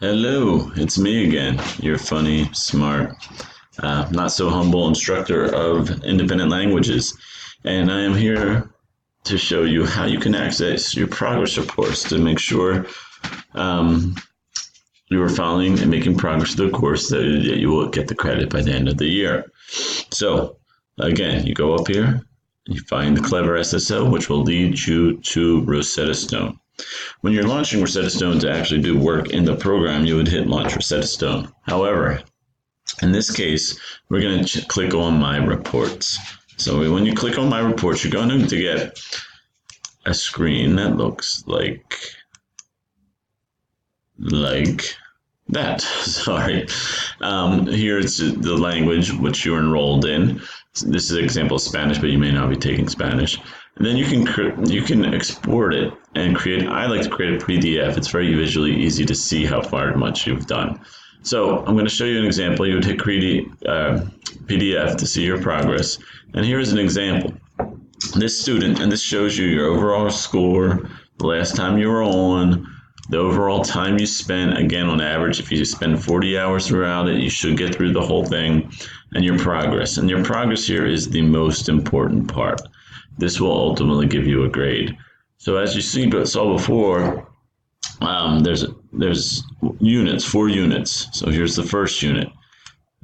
Hello, it's me again, your funny, smart, not so humble instructor of independent languages. And I am here to show you how you can access your progress reports to make sure um, you are following and making progress through the course that you will get the credit by the end of the year. So, again, you go up here, you find the Clever SSO, which will lead you to Rosetta Stone. When you're launching Rosetta Stone to actually do work in the program, you would hit Launch Rosetta Stone. However, in this case, we're going to click on My Reports. So when you click on My Reports, you're going to get a screen that looks like that. Sorry. Here it's the language which you're enrolled in. This is an example of Spanish, but you may not be taking Spanish. And then you can export it and create. I like to create a PDF. It's very visually easy to see how far much you've done. So I'm going to show you an example. You would hit create PDF to see your progress. And here's an example. This student, and this shows you your overall score, the last time you were on, the overall time you spent. Again, on average, if you spend 40 hours throughout it, you should get through the whole thing, and your progress. And your progress here is the most important part. This will ultimately give you a grade. So as you saw before, there's units, 4 units. So here's the first unit.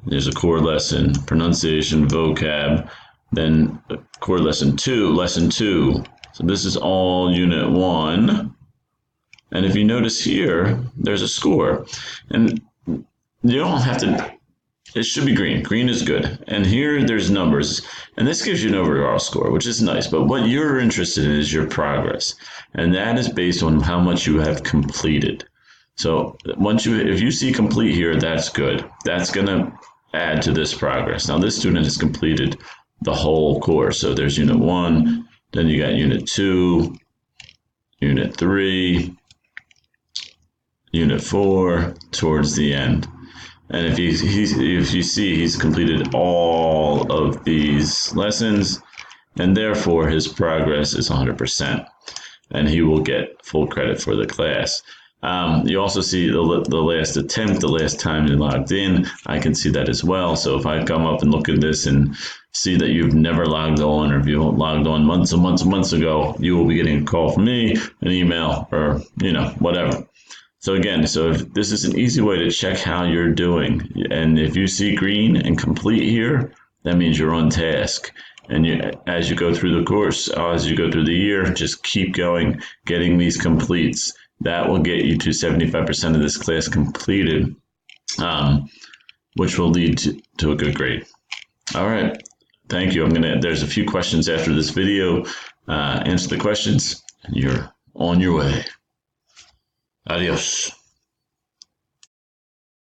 There's a core lesson, pronunciation, vocab, then core lesson 2, lesson 2. So this is all unit 1. And if you notice here, there's a score. And you don't have to, it should be green. Green is good. And here there's numbers. And this gives you an overall score, which is nice. But what you're interested in is your progress. And that is based on how much you have completed. So if you see complete here, that's good. That's going to add to this progress. Now this student has completed the whole course. So there's unit 1, then you got unit 2, unit 3, unit 4 towards the end. And if you see, he's completed all of these lessons, and therefore his progress is 100%, and he will get full credit for the class. You also see the last attempt, the last time you logged in. I can see that as well. So if I come up and look at this and see that you've never logged on, or if you logged on months and months and months ago, you will be getting a call from me, an email, or whatever. So again, if this is an easy way to check how you're doing. And if you see green and complete here, that means you're on task. And as you go through the course, as you go through the year, just keep going, getting these completes. That will get you to 75% of this class completed, which will lead to a good grade. All right. Thank you. There's a few questions after this video. Answer the questions, and you're on your way. Adios.